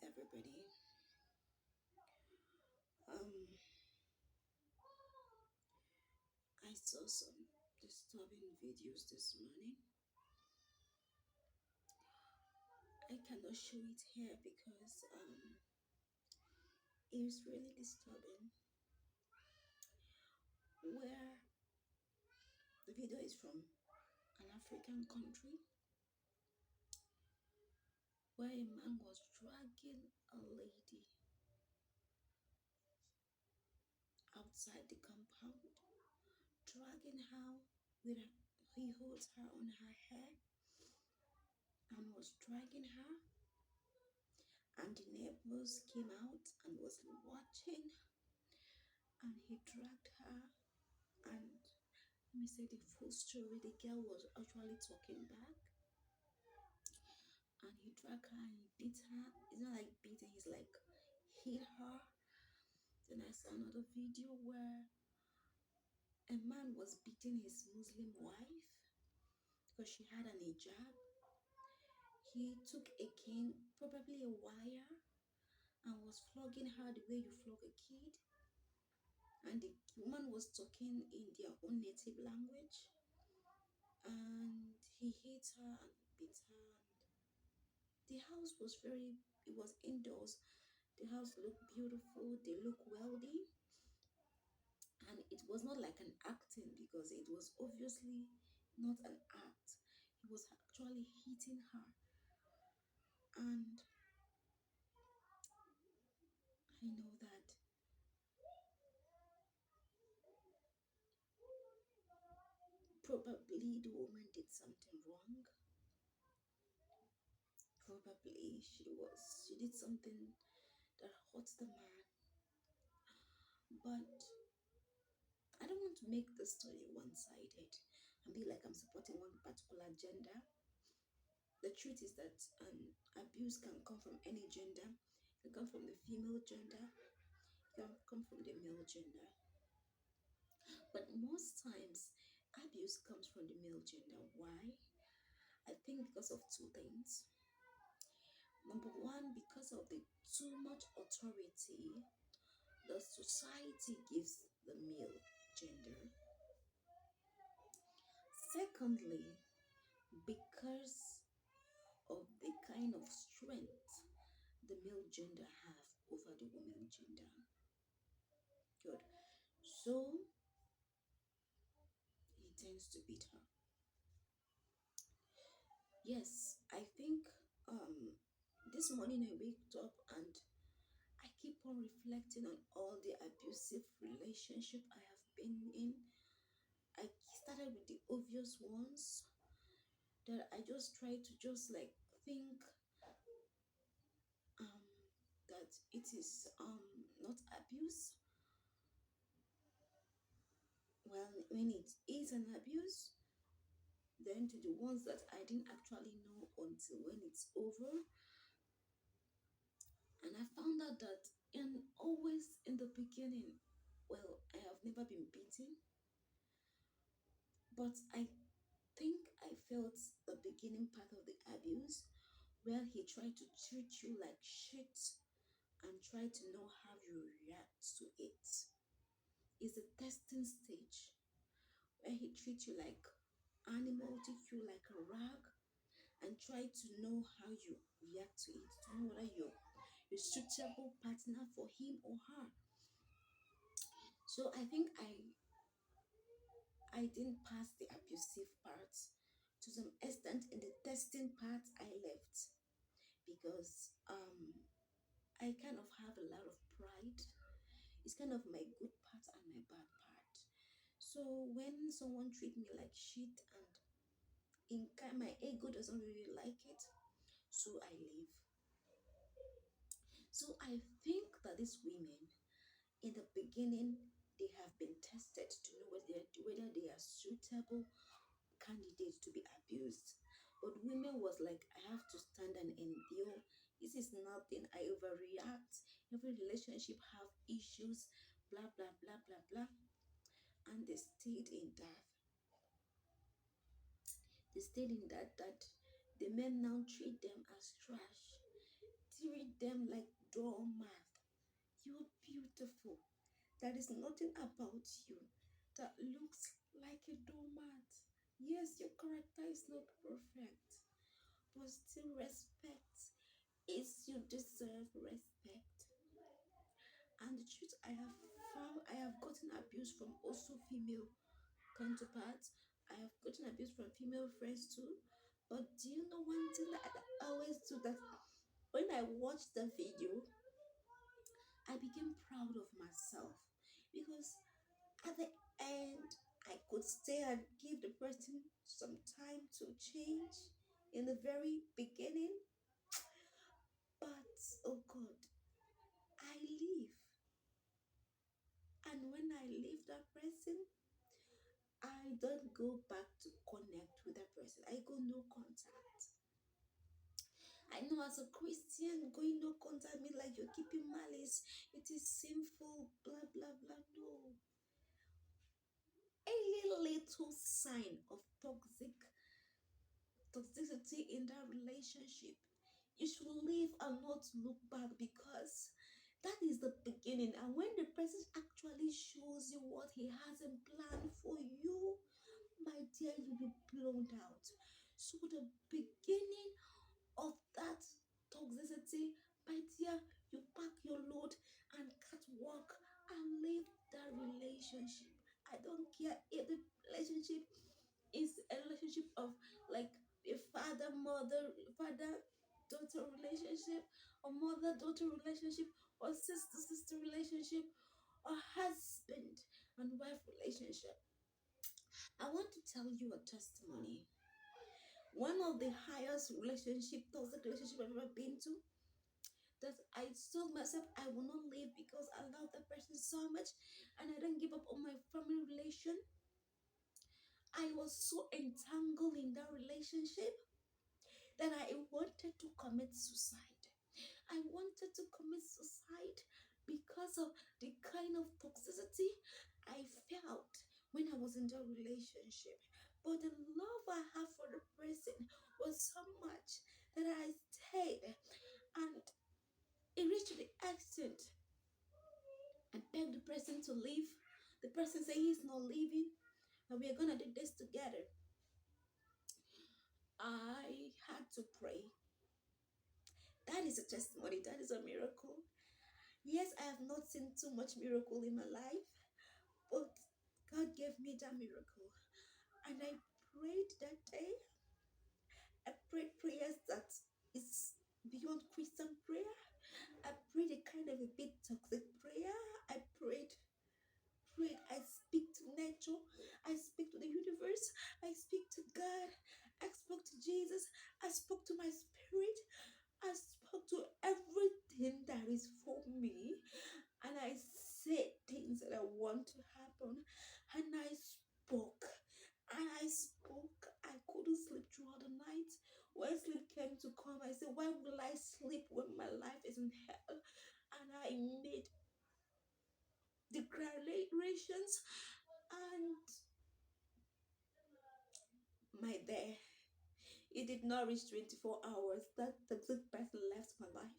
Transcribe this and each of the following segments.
everybody. Um, I saw some disturbing videos this morning. I cannot show it here because it was really disturbing. Where the video is from an African country where a man was dragging a lady outside the compound, dragging her with her, he holds her on her hair and was dragging her, and the neighbors came out and was watching, and he dragged her. And let me say the full story. The girl was actually talking back, and he dragged her and he beat her. It's not like beating, he's like hit her. Then I saw another video where a man was beating his Muslim wife because she had an hijab. He took a cane, probably a wire, and was flogging her the way you flog a kid. And the woman was talking in their own native language. And he hit her and beat her. The house was it was indoors. The house looked beautiful, they look wealthy, and it was not like an acting because it was obviously not an act. He was actually hitting her. And I know that probably the woman did something wrong. Probably she did something that hurt the man. But I don't want to make the story one-sided and be like I'm supporting one particular gender. The truth is that abuse can come from any gender. It can come from the female gender. It can come from the male gender. But most times, abuse comes from the male gender. Why? I think because of two things. Number one, because of the too much authority the society gives the male gender. Secondly, because of the kind of strength the male gender have over the woman gender. Good. So he tends to beat her. Yes, I think this morning I waked up and I keep on reflecting on all the abusive relationship I have been in. I started with the obvious ones that I just try to just like think um that it is not abuse. Well, when it is an abuse, then to the ones that I didn't actually know until when it's over. And I found out that always in the beginning, well, I have never been beaten, but I think I felt the beginning part of the abuse where he tried to treat you like shit and try to know how you react to it. It's the testing stage where he treats you like animal, treat you like a rag, and try to know how you react to it, to know whether you're a suitable partner for him or her. So I think I didn't pass the abusive part. To some extent, in the testing part, I left because I kind of have a lot of pride. It's kind of my good part and my bad part. So when someone treat me like shit and my ego doesn't really like it, so I leave. So I think that these women, in the beginning, they have been tested to know whether they are suitable candidates to be abused. But women was like, I have to stand and endure. This is nothing. I overreact. Every relationship have issues, blah blah blah blah blah. And they stayed in that. They stayed in that the men now treat them as trash. Treat them like doormat. You're beautiful. There is nothing about you that looks like a doormat. Yes, your character is not perfect, but still respect is you deserve respect. And the truth I have found, I have gotten abuse from also female counterparts. I have gotten abuse from female friends too. But do you know one thing that I always do, that when I watched the video, I became proud of myself, because at the end, I could stay and give the person some time to change in the very beginning. But oh God, I leave. And when I leave that person, I don't go back to connect with that person. I go no contact. I know as a Christian, going no contact means like you're keeping malice. It is sinful, blah, blah, blah. No. Any little sign of toxicity in that relationship, you should leave and not look back, because that is the beginning. And when the person actually shows you what he hasn't planned for you, my dear, you will be blown out. So the beginning of that toxicity, my dear, you pack your load and cut work and leave that relationship. I don't care if the relationship is a relationship of like a father daughter relationship, or mother daughter relationship, or sister sister relationship, or husband and wife relationship. I want to tell you a testimony. One of the highest toxic relationship I've ever been to, that I told myself I will not leave because I love that person so much and I don't give up on my family relation. I was so entangled in that relationship that I wanted to commit suicide. I wanted to commit suicide because of the kind of toxicity I felt when I was in that relationship. But the love I have for the person was so much that I stayed, and it reached the extent I begged the person to leave. The person said he's not leaving and we are gonna do this together. I had to pray. That is a testimony, that is a miracle. Yes, I have not seen too much miracle in my life, but God gave me that miracle. And I prayed that day. I prayed prayers that is beyond Christian prayer. I prayed a kind of a bit toxic prayer. I prayed. I speak to nature. I speak to the universe. I speak to God. I spoke to Jesus. I spoke to my spirit. I spoke to everything that is for me. And I said things that I want to happen. And I spoke. And I spoke. I couldn't sleep throughout the night. When sleep came to come, I said, why will I sleep when my life is in hell? And I made declarations, and my day, it did not reach 24 hours. That toxic person left my life.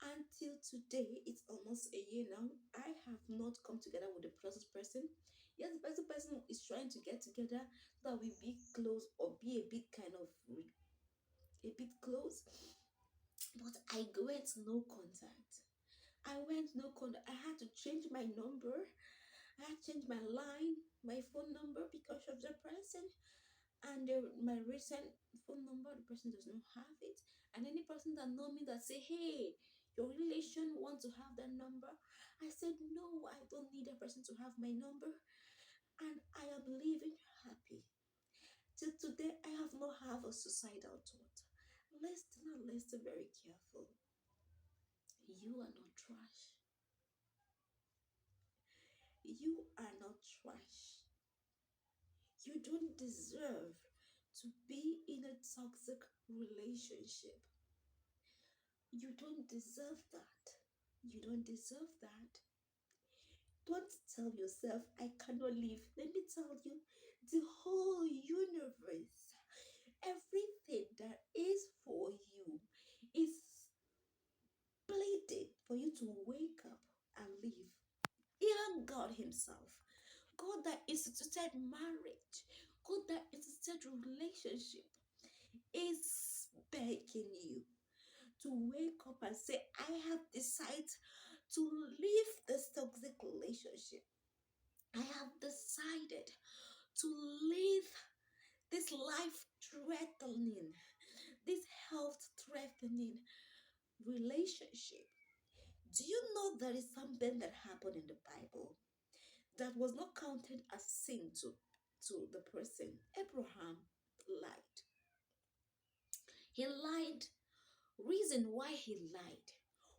Until today, it's almost a year now. I have not come together with the present person. Yes, the present person is trying to get together so that we be close, or be a bit kind of a bit close. But I went no contact. I went no contact. I had to change my number. I had to change my line, my phone number, because of the person. And my recent phone number, the person does not have it. And any person that know me that say, hey, your relation want to have that number, I said, no, I don't need a person to have my number. And I am living happy till today. I have not have a suicidal thought. Listen very careful. You are not trash. You are not trash. You don't deserve to be in a toxic relationship. You don't deserve that. You don't deserve that. Don't tell yourself, I cannot live. Let me tell you, the whole universe, everything that is for you is for you to wake up and live. Even God Himself, God that instituted marriage, God that instituted relationship, is begging you to wake up and say, I have decided to leave this toxic relationship. I have decided to leave this life threatening, this health threatening relationship. Do you know there is something that happened in the Bible that was not counted as sin to the person? Abraham lied. He lied. Reason why he lied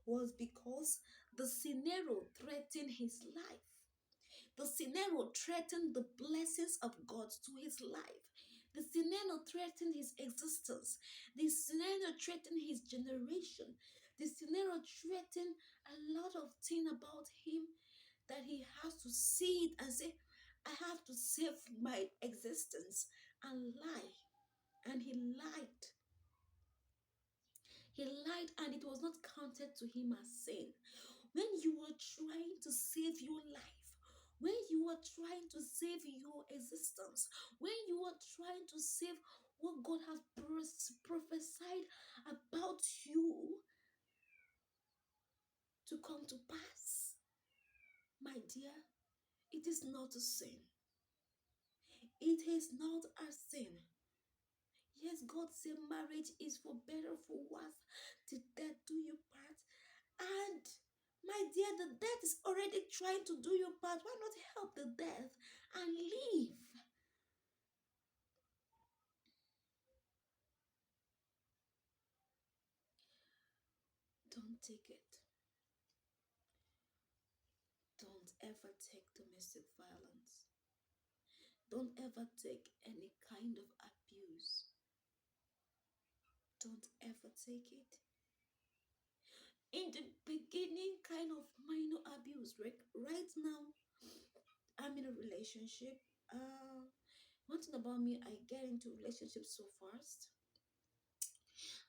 was because the scenario threatened his life. The scenario threatened the blessings of God to his life. The scenario threatened his existence. The scenario threatened his generation. The scenario threatened a lot of things about him that he has to see it and say, I have to save my existence and lie. And he lied. He lied and it was not counted to him as sin. When you were trying to save your life, when you were trying to save your existence, when you were trying to save what God has prophesied about you to come to pass, my dear, it is not a sin. It is not a sin. Yes, God said marriage is for better, for worse, till death do you part. And my dear, the death is already trying to do your part. Why not help the death and leave? Don't take it. Don't ever take domestic violence. Don't ever take any kind of abuse. Don't ever take it. In the beginning, kind of minor abuse. Right now, I'm in a relationship. One thing about me, I get into relationships so fast,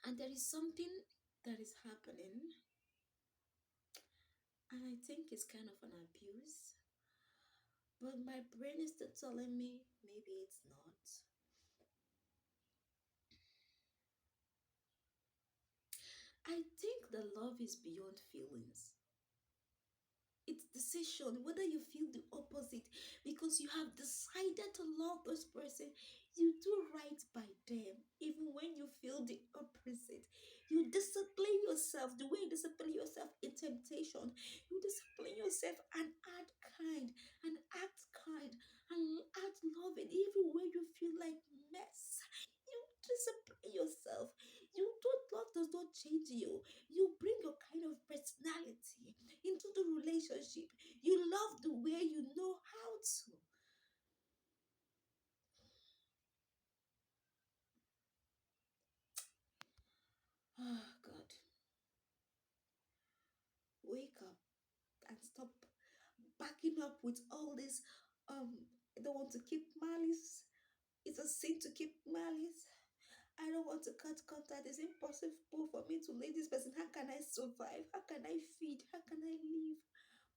and there is something that is happening, and I think it's kind of an abuse, but my brain is still telling me maybe it's not. I think the love is beyond feelings. It's decision whether you feel the opposite because you have decided to love this person. You do right by them even when you feel the opposite. You discipline yourself the way you discipline yourself in temptation. You discipline yourself and act kind and act kind and act loving even when you feel like mess. You discipline yourself. You don't love does not change you. You bring your kind of personality into the relationship. You love the way you know how to. Oh, God. Wake up and stop backing up with all this. I don't want to keep malice. It's a sin to keep malice. I don't want to cut contact. It's impossible for me to leave this person. How can I survive? How can I feed? How can I live?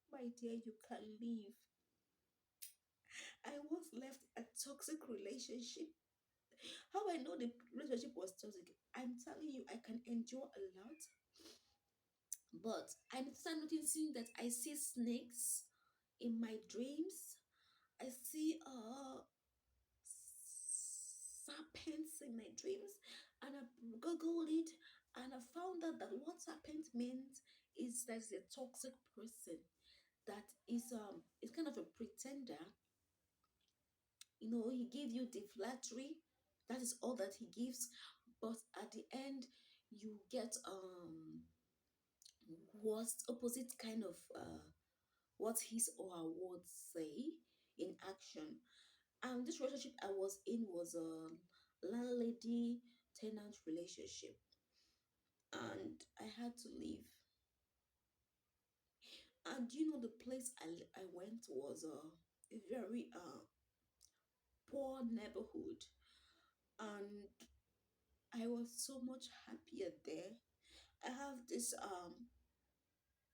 My dear, you can live. I once left a toxic relationship. How I know the relationship was toxic? I'm telling you, I can endure a lot, but I start noticing that I see snakes in my dreams. I see serpents in my dreams, and I googled it, and I found out that what serpent means is there's a toxic person that is kind of a pretender. He gives you the flattery. That is all that he gives, but at the end you get what's opposite kind of what his or her words say in action. This relationship I was in was a landlady tenant relationship, and I had to leave. And the place I went was a very poor neighborhood, and I was so much happier there. I have this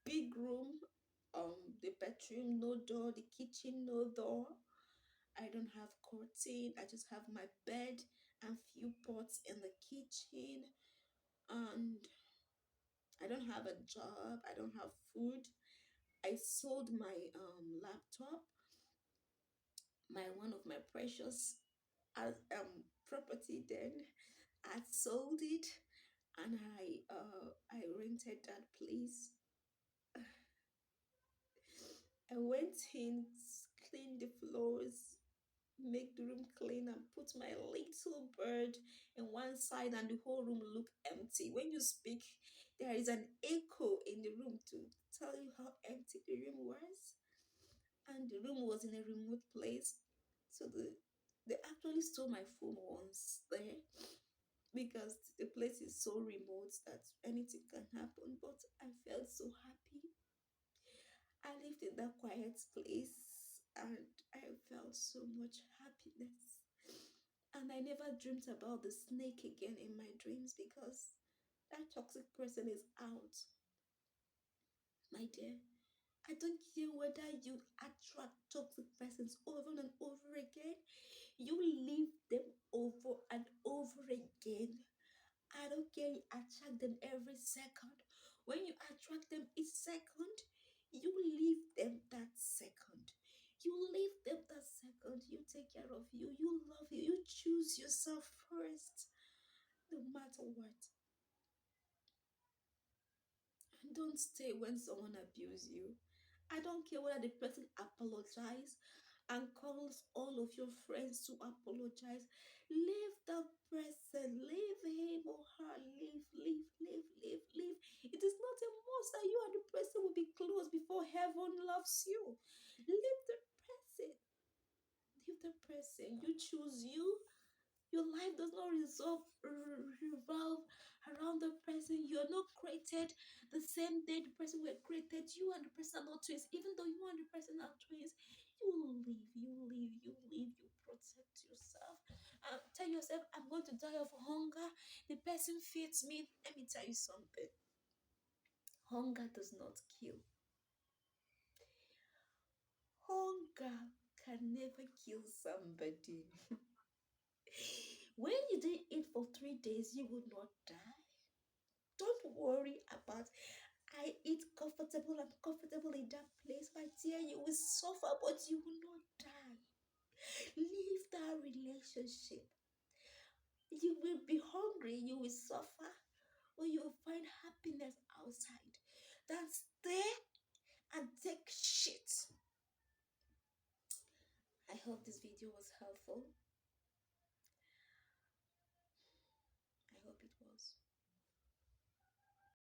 big room, the bedroom no door, the kitchen no door. I don't have curtain. I just have my bed and few pots in the kitchen, and I don't have a job. I don't have food. I sold my laptop, my one of my precious property. Then I sold it, and I rented that place. I went in, cleaned the floors, make the room clean, and put my little bird in one side, and the whole room look empty. When you speak, there is an echo in the room to tell you how empty the room was. And the room was in a remote place. So they actually stole my phone once there, because the place is so remote that anything can happen. But I felt so happy. I lived in that quiet place, and I felt so much happiness. And I never dreamt about the snake again in my dreams, because that toxic person is out. My dear, I don't care whether you attract toxic persons over and over again. You leave them over and over again. I don't care, you attract them every second. When you attract them each second, you leave them that second. You leave them that second. You take care of you. You love you. You choose yourself first, no matter what. And don't stay when someone abuses you. I don't care whether the person apologizes and calls all of your friends to apologize. Leave that person. Leave him or her. Leave. It is not a must that you and the person will be close before heaven loves you. Leave the person. Leave the person. You choose you. Your life does not revolve around the person. You are not created the same day the person were created. You and the person are not twins. Even though you and the person are twins, you protect yourself. Tell yourself, I'm going to die of hunger. The person feeds me. Let me tell you something. Hunger does not kill. Hunger can never kill somebody. When you didn't eat for 3 days, you will not die. Don't worry about I eat comfortable and comfortable in that place. My dear, you will suffer, but you will not die. Leave that relationship. You will be hungry, you will suffer, or you will find happiness outside. Then stay and take shit. I hope this video was helpful. I hope it was.